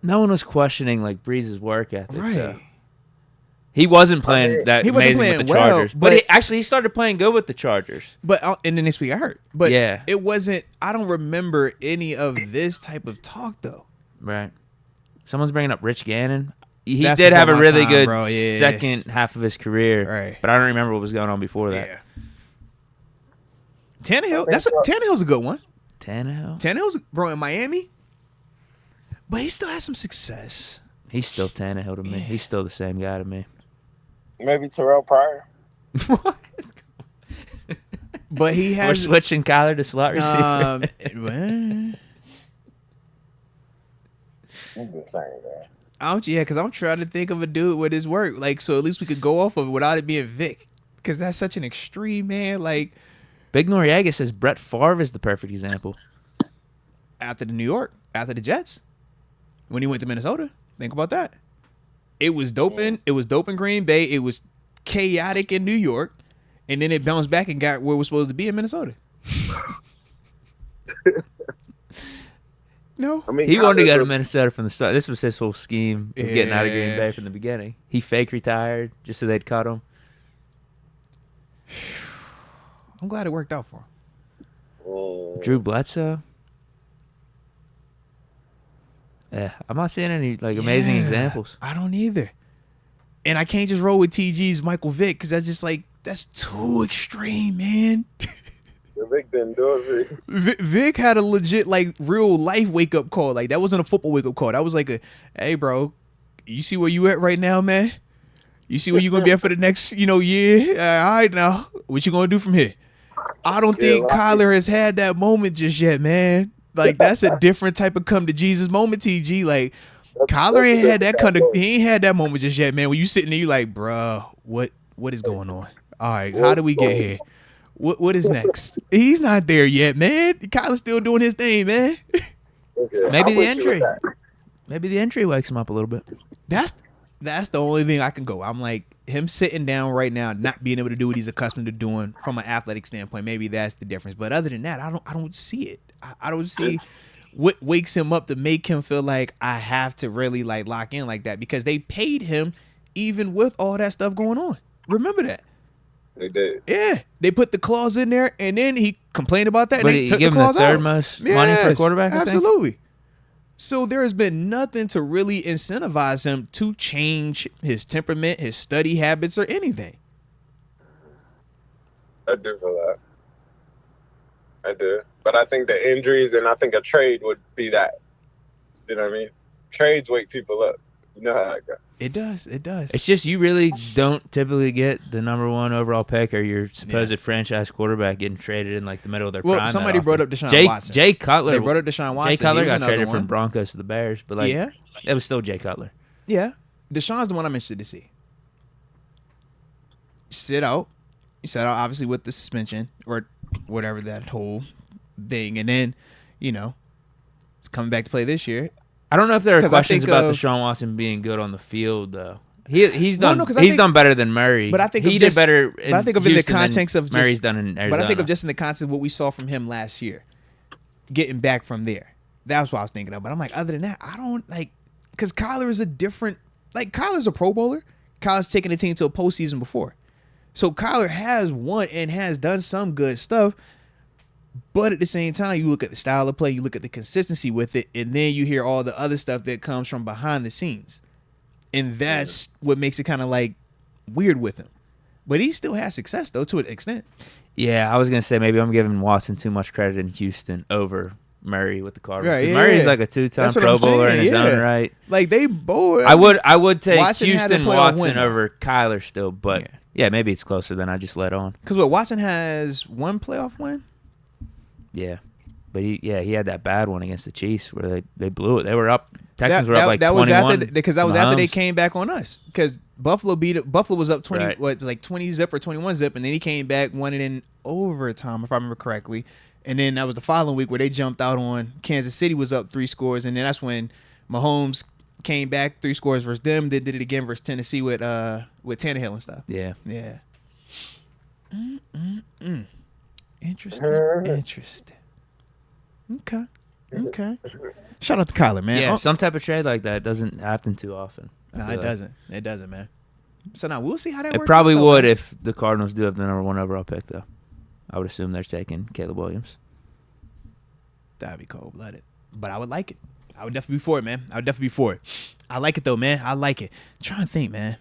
S3: No one was questioning like Brees' work ethic.
S1: Right.
S3: Though. He wasn't playing amazing with the Chargers. But he started playing good with the Chargers.
S1: But and then this week I hurt. But
S3: yeah,
S1: it wasn't. I don't remember any of this type of talk though.
S3: Right. Someone's bringing up Rich Gannon. He did have a really good second half of his career.
S1: Right.
S3: But I don't remember what was going on before that.
S1: Yeah. Tannehill. Tannehill's a good one. Tannehill's bro in Miami. But he still has some success.
S3: He's still Tannehill to me. Yeah. He's still the same guy to me.
S2: Maybe Terrell Pryor.
S3: What?
S1: But he has.
S3: We're switching Kyler to slot receiver.
S2: I'm just saying that.
S1: Yeah, because I'm trying to think of a dude with his work, like, so at least we could go off of it without it being Vic, because that's such an extreme, man. Like,
S3: Big Noriega says Brett Favre is the perfect example.
S1: After the Jets, when he went to Minnesota, think about that. It was dope in Green Bay. It was chaotic in New York, and then it bounced back and got where it was supposed to be in Minnesota. No,
S3: I mean, he wanted to go to Minnesota from the start. This was his whole scheme of getting out of Green Bay from the beginning. He fake retired just so they'd cut him.
S1: I'm glad it worked out for him.
S3: Drew Bledsoe. Yeah, I'm not seeing any amazing examples.
S1: I don't either. And I can't just roll with TG's Michael Vick because that's too extreme, man.
S2: Vic didn't do it.
S1: Vic had a legit real life wake up call. Like, that wasn't a football wake up call. That was like hey bro, you see where you at right now, man? You see where you gonna be at for the next year? All right, now what you gonna do from here? I don't think Kyler has had that moment just yet, man. Like, that's a different type of come to Jesus moment, TG. Like, Kyler ain't had that he ain't had that moment just yet, man. When you sitting there, you like, bro, what is going on? All right, how do we get here? What is next? He's not there yet, man. Kyler's still doing his thing, man.
S2: Okay,
S3: maybe the injury. Maybe the injury wakes him up a little bit.
S1: That's the only thing I can go. I'm like, him sitting down right now, not being able to do what he's accustomed to doing from an athletic standpoint. Maybe that's the difference. But other than that, I don't see it. I don't see what wakes him up to make him feel like I have to really lock in like that, because they paid him even with all that stuff going on. Remember that.
S2: They did.
S1: Yeah, they put the clause in there, and then he complained about that.
S3: But
S1: and they
S3: he
S1: took
S3: give
S1: the
S3: him
S1: clause
S3: the third
S1: out.
S3: most money for a quarterback.
S1: Absolutely. So there has been nothing to really incentivize him to change his temperament, his study habits, or anything.
S2: I do feel that. I do. But I think the injuries and I think a trade would be that. You know what I mean? Trades wake people up. You know how that goes.
S1: It does.
S3: It's just you really don't typically get the number one overall pick or your supposed franchise quarterback getting traded in the middle of their prime.
S1: Well, somebody brought up Deshaun Watson.
S3: Jay Cutler.
S1: They brought up Deshaun Watson.
S3: Jay Cutler got traded from Broncos to the Bears, but it was still Jay Cutler.
S1: Yeah. Deshaun's the one I'm interested to see. You sit out obviously with the suspension or whatever that whole thing, and then, it's coming back to play this year.
S3: I don't know if there are questions about Deshaun Watson being good on the field, though. He's done better than Murray.
S1: But I think
S3: he did better.
S1: But I think of in the context of
S3: Murray's done in Arizona.
S1: But I think of just in the context of what we saw from him last year, getting back from there. That's what I was thinking of. But I'm like, other than that, I don't like, because Kyler is a different, like, Kyler's a Pro Bowler. Kyler's taken the team to a postseason before. So Kyler has won and has done some good stuff. But at the same time, you look at the style of play, you look at the consistency with it, and then you hear all the other stuff that comes from behind the scenes. And that's what makes it kind of like weird with him. But he still has success, though, to an extent.
S3: Yeah, I was going to say maybe I'm giving Watson too much credit in Houston over Murray with the Cardinals.
S1: Right, yeah,
S3: Murray's like a two-time Pro Bowler in his own right.
S1: Like, they both.
S3: I would take
S1: Watson
S3: Houston Watson over Kyler still, but yeah, maybe it's closer than I just let on.
S1: Because Watson has one playoff win?
S3: Yeah. But he had that bad one against the Chiefs where they blew it. They were up. Texans were up like 21.
S1: Because that was after they came back on us. Because Buffalo was up 20 zip or 21 zip, and then he came back, won it in overtime, if I remember correctly. And then that was the following week where they jumped out on Kansas City was up 3 scores, and then that's when Mahomes came back 3 scores versus them. They did it again versus Tennessee with Tannehill and stuff.
S3: Yeah.
S1: Yeah. Interesting. Okay. Shout out to Kyler, man.
S3: Yeah, some type of trade like that doesn't happen too often.
S1: No, it doesn't. It doesn't, man. So now we'll see how that works.
S3: It probably would if the Cardinals do have the number 1 overall pick, though. I would assume they're taking Caleb Williams.
S1: That'd be cold-blooded. But I would like it. I would definitely be for it, man. I would definitely be for it. I like it, though, man. I like it. I'm trying to think, man.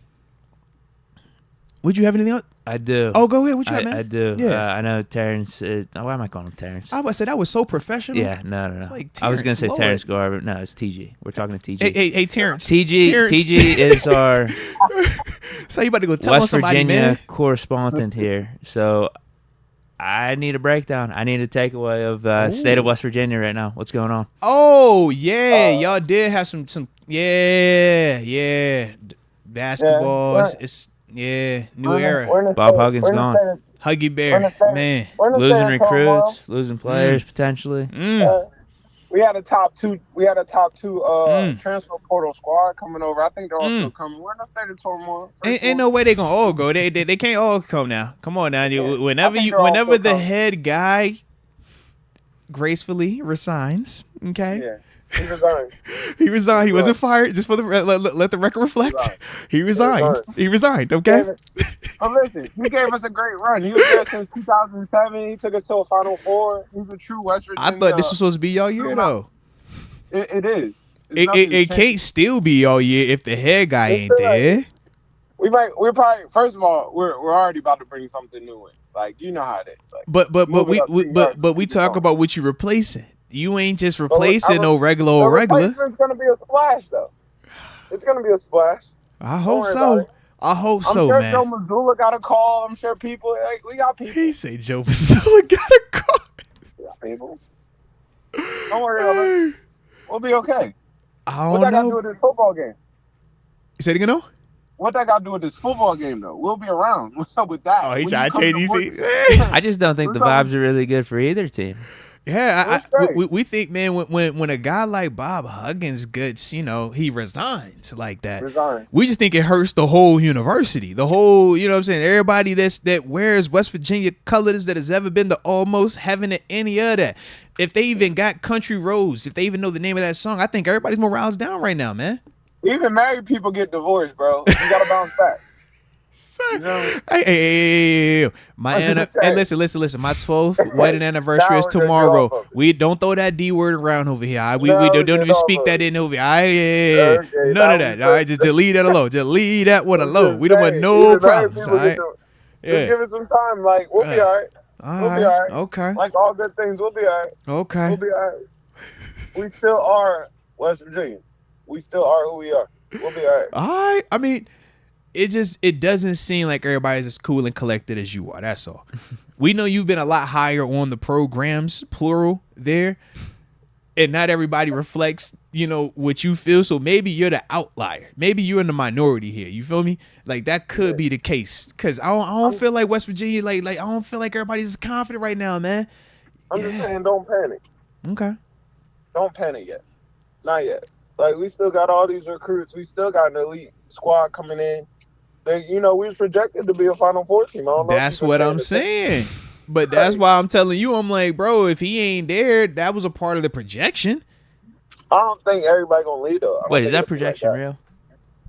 S1: Would you have anything else?
S3: I do.
S1: Oh, go ahead. What you have, man?
S3: I do.
S1: Yeah.
S3: I know Terence. Why am I calling him Terence?
S1: I was about to say, that was so professional.
S3: Yeah, no.
S1: Like
S3: I was going to say
S1: Lord.
S3: Terence Garvin. No, it's TG. We're talking to TG.
S1: Hey, Terence.
S3: TG is our
S1: So you about to go tell
S3: West
S1: somebody,
S3: Virginia
S1: man.
S3: correspondent here. So I need a breakdown. I need a takeaway of state of West Virginia right now. What's going on?
S1: Oh, yeah. Y'all did have some yeah. Basketball. It's new era.
S3: Bob Huggins gone.
S1: Huggy Bear, man.
S3: Losing recruits, losing players potentially.
S2: We had a top two transfer portal squad coming over. I think they're all still coming. We're in the state of turmoil.
S1: Ain't no way they gonna all go. They can't all come now. Come on now. Yeah. Whenever the head guy gracefully resigns, okay.
S2: Yeah. He resigned.
S1: He resigned. He wasn't fired. Just for the let the record reflect. He resigned. He resigned. Okay.
S2: Listen, he gave us a great run. He was there since 2007. He took us to a Final Four. He's a true West Virginia.
S1: I thought this was supposed to be y'all year though.
S2: It is.
S1: It can't still be y'all year if the head guy ain't there.
S2: We're probably first of all we're already about to bring something new in. Like you know how it is. Like,
S1: but we talk about what you replacing. You ain't just replacing no regular old regular.
S2: It's gonna be a splash though. It's gonna be a splash.
S1: I hope so.
S2: I'm sure
S1: man.
S2: Joe Mazzulla got a call. I'm sure people we got people.
S1: He say Joe Mazzulla got a call.
S2: We got people. Don't worry about it. We'll be okay.
S1: I don't know.
S2: What that got to do with this football game?
S1: You said again, no?
S2: What that got to do with this football game, though? We'll be around. What's up with that?
S1: Oh, he trying to change these.
S3: I just don't think the vibes are really good for either team.
S1: Yeah, we think, man, when a guy like Bob Huggins gets, he resigns like that. We just think it hurts the whole university, the whole, you know what I'm saying? Everybody that wears West Virginia colors that has ever been to almost heaven to any of that. If they even got Country Roads, if they even know the name of that song, I think everybody's morale's down right now, man.
S2: Even married people get divorced, bro. You got to bounce back.
S1: Hey, listen. My 12th wedding anniversary is tomorrow. We don't throw that D word around over here. We don't even speak that in over here. None of that. All right, just leave that alone. Just leave that one alone. We don't want no problems. All right.
S2: Just give it some time. Like we'll be all right. We'll be all right.
S1: Okay.
S2: Like all good things, we'll be all right.
S1: Okay.
S2: We'll be all right. We still are West Virginia. We still are who we are. We'll be all right.
S1: All right. I mean. It doesn't seem like everybody's as cool and collected as you are. That's all. We know you've been a lot higher on the programs, plural, there. And not everybody reflects, what you feel. So maybe you're the outlier. Maybe you're in the minority here. You feel me? Like that could be the case. Because I don't feel like West Virginia, like I don't feel like everybody's as confident right now, man.
S2: I'm just saying don't panic.
S1: Okay.
S2: Don't panic yet. Not yet. Like we still got all these recruits. We still got an elite squad coming in. We was projected to be a Final Four team. I don't know.
S1: That's what I'm saying. But that's why I'm telling you, I'm like, bro, if he ain't there, that was a part of the projection.
S2: I don't think everybody gonna leave though.
S3: Wait, is that projection real?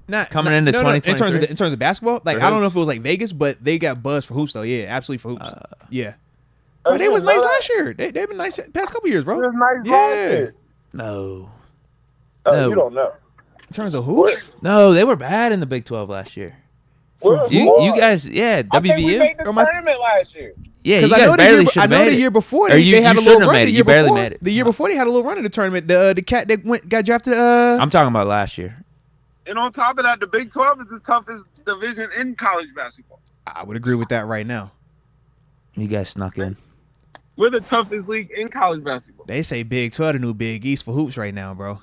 S1: Not
S3: coming into 2023?
S1: In terms of basketball, like I don't know if it was like Vegas, but they got buzzed for hoops though. Yeah, absolutely for hoops. Yeah. But they was nice last year. They've been nice the past couple years, bro.
S2: It was nice last year.
S3: No.
S2: You don't know.
S1: In terms of hoops?
S3: No, they were bad in the Big 12 last year. You guys, yeah, WVU.
S2: I think we made the tournament last year.
S3: Yeah, you guys barely should have made it.
S1: I know the year before they had a little run.
S3: You barely made it.
S1: The year before they had a little run in the tournament. The cat that got drafted.
S3: I'm talking about last year.
S2: And on top of that, the Big 12 is the toughest division in college basketball.
S1: I would agree with that right now.
S3: You guys snuck in.
S2: We're the toughest league in college basketball.
S1: They say Big 12 the new Big East for hoops right now, bro.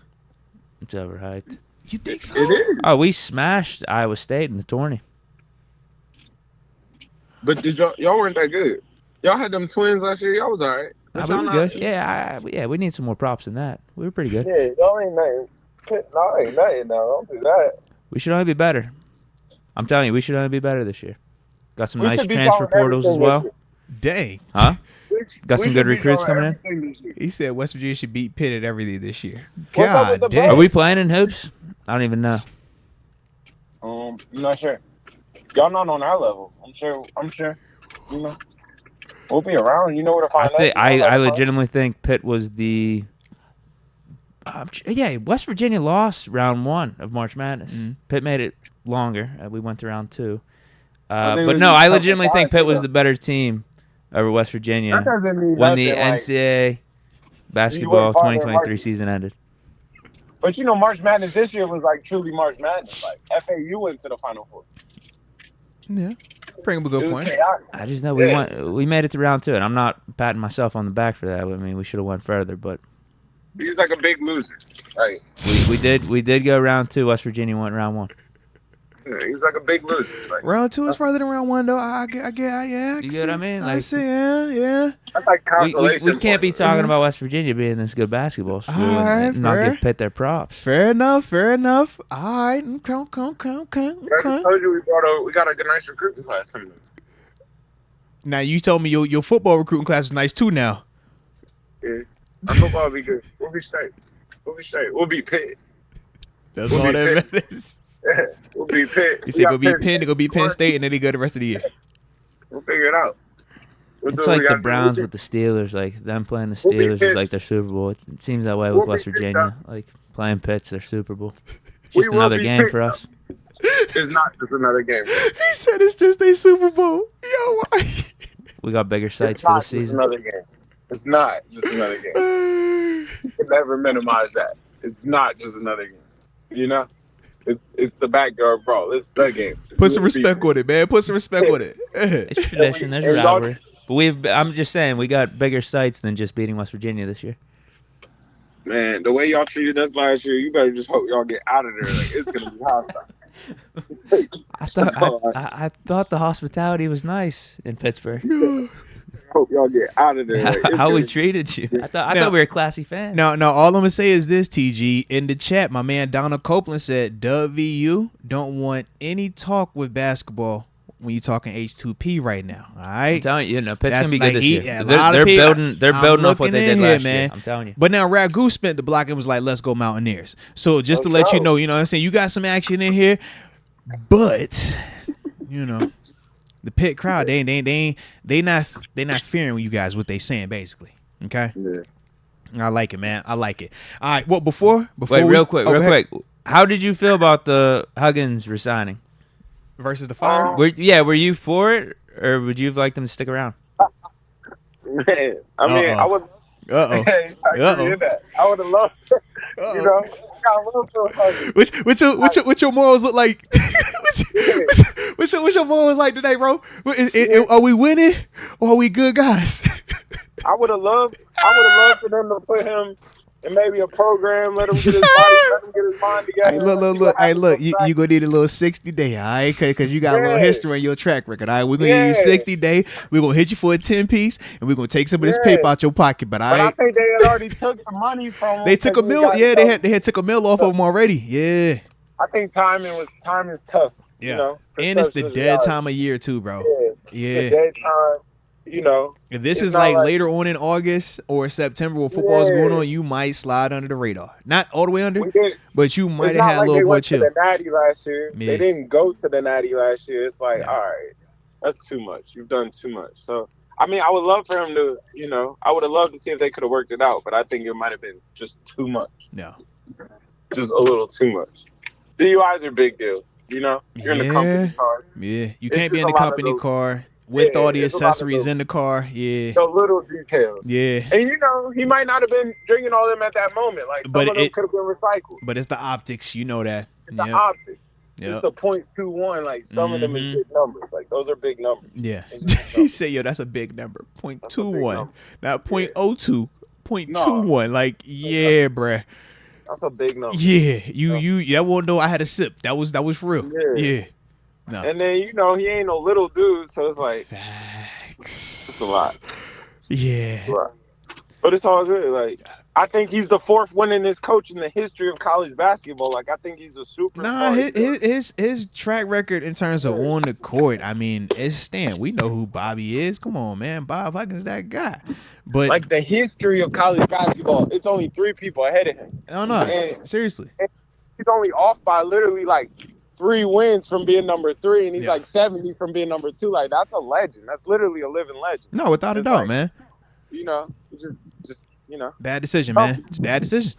S3: It's overhyped.
S1: You think so?
S2: It is.
S3: Oh, we smashed Iowa State in the tourney.
S2: But y'all weren't that good. Y'all had them twins last year. Y'all was all right.
S3: We were good. Yeah, we need some more props than that. We were pretty good.
S2: Yeah, y'all ain't nothing. No, ain't nothing now. Don't do that.
S3: We should only be better. I'm telling you, we should only be better this year. Got some nice transfer portals as well.
S1: Dang.
S3: Huh? Got some good recruits coming in.
S1: He said West Virginia should beat Pitt at everything this year. God damn.
S3: Are we playing in hoops? I don't even know.
S2: I'm not sure. Y'all not on our level. I'm sure. You know, we'll be around. You know where to find us.
S3: I legitimately think Pitt was the. West Virginia lost round 1 of March Madness. Mm-hmm. Pitt made it longer. We went to round 2. But no, I legitimately think Pitt was the better team over West Virginia when the NCAA basketball 2023 season ended.
S2: But March Madness this year was like truly March Madness. Like FAU went to the Final Four.
S1: Yeah, bring up a good point.
S3: I just know we made it to round 2, and I'm not patting myself on the back for that. I mean, we should have went further, but
S2: he's like a big loser. Right?
S3: We did go round 2. West Virginia went round 1.
S2: Yeah, he was like a big loser. Like,
S1: round 2 is further than round 1, though. I get, yeah.
S3: You get what I mean?
S1: I see, yeah.
S2: That's like consolation.
S3: We can't be talking about West Virginia being this good basketball school and not give Pitt their props.
S1: Fair enough. All right, okay.
S2: I told you we got a good, nice recruiting class coming in.
S1: Now you told me your football recruiting class is nice too. Now.
S2: Yeah, our football will be good. We'll be straight. We'll be Pitt.
S1: That's all that matters.
S2: We'll be Pitt.
S1: You said go be Penn, go be Penn State, and then they go the rest of the year.
S2: We'll figure it out.
S3: It's like the Browns with the Steelers, like them playing the Steelers is like their Super Bowl. It seems that way with West Virginia, like playing Pitt's their Super Bowl. It's just another game for us.
S2: It's not just another game.
S1: He said it's just a Super Bowl. Yo, why?
S3: We got bigger sights for the season.
S2: Another game. It's not just another game. You can never minimize that. It's not just another game. You know? It's the backyard brawl. It's the game.
S1: Put some respect on it, man. Put some respect on it.
S3: It's tradition. There's rivalry. But I'm just saying, we got bigger sights than just beating West Virginia this year.
S2: Man, the way y'all treated us last year, you better just hope y'all get out of there. Like, it's gonna be hostile.
S3: I thought the hospitality was nice in Pittsburgh.
S2: Hope y'all get out of there. Like,
S3: how we treated you. I thought we were a classy fan.
S1: No, all I'm gonna say is this, TG. In the chat, my man Donald Copeland said WVU don't want any talk with basketball when you're talking H2P right now. All right,
S3: I'm telling you, Pitt's gonna be good this year.
S1: Yeah,
S3: they're building off what they did last year. I'm telling you.
S1: But now Ragu spent the block and was like, "Let's go Mountaineers." So just to let you know, what I'm saying, you got some action in here, but the Pitt crowd, they not fearing you guys what they saying basically. Okay.
S2: Yeah.
S1: I like it, man. I like it. All right. Well, before
S3: wait, real quick. How did you feel about the Huggins resigning
S1: versus the Fire?
S3: Were you for it, or would you have liked them to stick around?
S2: Man, I mean, I would. I would have loved. You know,
S1: Which your morals look like? Which your morals like today, bro? Are we winning or are we good guys?
S2: I would have loved for them to put him in maybe a program, let him get his mind together.
S1: Hey, look, you gonna need a little 60-day, all right? Cause you got a little history in your track record, all right? We're gonna give you 60-day. We're gonna hit you for a 10-piece, and we're gonna take some of this paper out your pocket. But
S2: I think they had already took the money from him.
S1: They took a mill. Yeah, they had took a mill off of them already. Yeah.
S2: I think timing's tough.
S1: Yeah.
S2: You know,
S1: and it's the dead time of year too, bro.
S2: Yeah. The dead time.
S1: if this is like later on in August or September when football's going on, you might slide under the radar. Not all the way under, but you might have had a little more chill.
S2: They went to the Natty last year. Yeah. They didn't go to the Natty last year. It's like, all right, that's too much. You've done too much. So, I mean, I would love for him to, I would have loved to see if they could have worked it out, but I think it might have been just too much.
S1: No.
S2: Just a little too much. DUIs are big deals, You're in the company car.
S1: Yeah, you can't be in the company car with all the accessories in the car. Yeah.
S2: The little details.
S1: Yeah.
S2: And, he might not have been drinking all them at that moment. Like, some of them could have been recycled.
S1: But it's the optics. You know that.
S2: It's the optics. It's the .21. Like, some of them is big numbers. Like, those are big numbers.
S1: Yeah. He said, yo, that's a big number. .21. Not .02. .21. Like, yeah, bruh.
S2: That's a big number.
S1: Yeah, that won't know I had a sip. That was for real. Yeah. No.
S2: And then he ain't no little dude, so it's like
S1: facts.
S2: It's a lot.
S1: Yeah.
S2: It's a lot. But it's all good. Like, I think he's the fourth winningest coach in the history of college basketball. Like, I think he's a super.
S1: Nah, his track record in terms of on the court, I mean, it's Stan. We know who Bobby is. Come on, man. Bob Huggins, that guy. But
S2: like the history of college basketball, it's only 3 people ahead of him.
S1: I don't know. Seriously.
S2: And he's only off by literally like 3 wins from being number 3, and he's like 70 from being number 2. Like, that's a legend. That's literally a living legend.
S1: No, without a doubt, man.
S2: Just
S1: bad decision, man. It's a bad decision.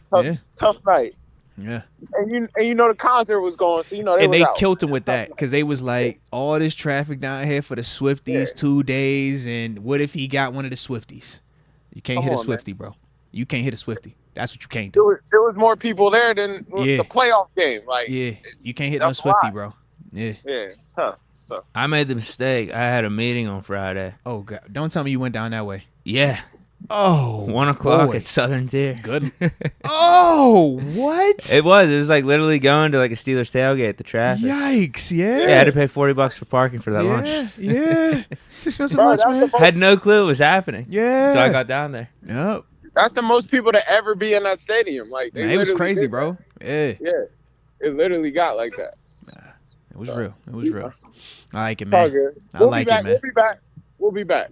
S2: Tough night.
S1: Yeah.
S2: And the concert was going, so
S1: they killed him with that because they was like, all this traffic down here for the Swifties 2 days, and what if he got one of the Swifties? You can't hit a Swiftie, bro. You can't hit a Swiftie. That's what you can't do.
S2: There was more people there than the playoff game. Like,
S1: you can't hit no Swiftie, bro. Yeah.
S2: So
S3: I made the mistake. I had a meeting on Friday.
S1: Oh God! Don't tell me you went down that way.
S3: Yeah.
S1: Oh,
S3: 1 o'clock at Southern Tier.
S1: Good. Oh, what?
S3: It was like literally going to like a Steelers tailgate. The traffic.
S1: Yikes! Yeah.
S3: I had to pay $40 for parking for that lunch.
S1: Yeah. Just spend some lunch, man.
S3: Had no clue it was happening.
S1: Yeah.
S3: So I got down there.
S1: Yep.
S2: That's the most people to ever be in that stadium. Like,
S1: it was crazy, bro. Yeah.
S2: Yeah. It literally got like that.
S1: Nah, it was real. It was real. I like it, man. I like it, man.
S2: We'll be back.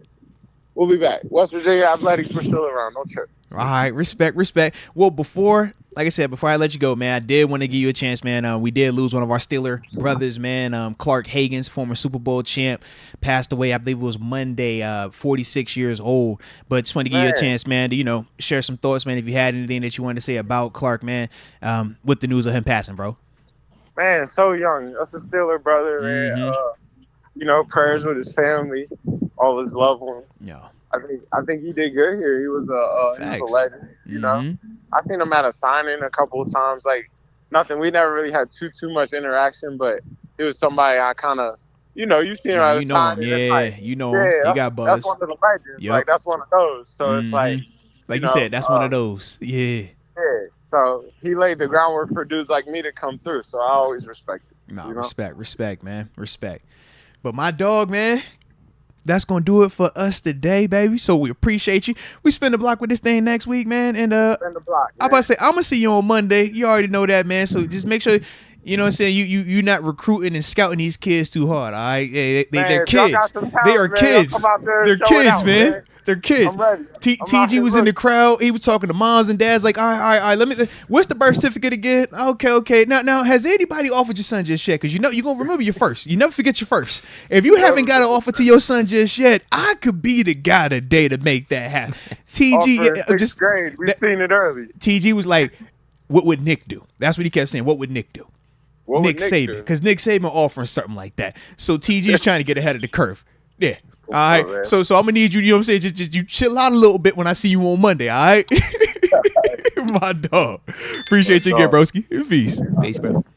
S2: West Virginia Athletics, we're still around. Don't trip.
S1: All right. Respect. Well, like I said, before I let you go, man, I did want to give you a chance, man. We did lose one of our Steeler brothers, man. Clark Hagens, former Super Bowl champ, passed away. I believe it was Monday, 46 years old. But just wanted to give you a chance, man, to, share some thoughts, man, if you had anything that you wanted to say about Clark, man, with the news of him passing, bro.
S2: Man, so young. That's a Steeler brother, man. Prayers with his family, all his loved ones.
S1: Yeah.
S2: I think he did good here. He was a legend, I seen him at a signing a couple of times. Like, nothing. We never really had too much interaction, but it was somebody I kind of, you've seen him at a signing.
S1: Yeah,
S2: like,
S1: him. He got buzz.
S2: That's one of the legends. Yep. Like, that's one of those. So it's like
S1: you said, that's one of those. Yeah.
S2: Yeah. So he laid the groundwork for dudes like me to come through. So I always respect it.
S1: No, respect, man. Respect. But my dog, man, that's going to do it for us today, baby. So we appreciate you. We spin the block with this thing next week, man. And
S2: spin the block,
S1: I'm about to say, I'm going to see you on Monday. You already know that, man. So just make sure, you know what I'm saying, you're not recruiting and scouting these kids too hard, all right? They're kids. They are kids. They're kids, man. They're kids. TG was in the crowd. He was talking to moms and dads like, all right. What's the birth certificate again? Okay. Now, has anybody offered your son just yet? Because you're going to remember your first. You never forget your first. If you haven't got an offer to your son just yet, I could be the guy today to make that happen. TG,
S2: just grade. We've seen it early.
S1: TG was like, what would Nick do? That's what he kept saying. What would Nick do? Nick Saban. Because Nick Saban offering something like that. So TG is trying to get ahead of the curve. Yeah. All right, so I'm gonna need you. You know what I'm saying? Just you chill out a little bit when I see you on Monday. All right, my dog. Appreciate you again, broski. Peace,
S3: bro.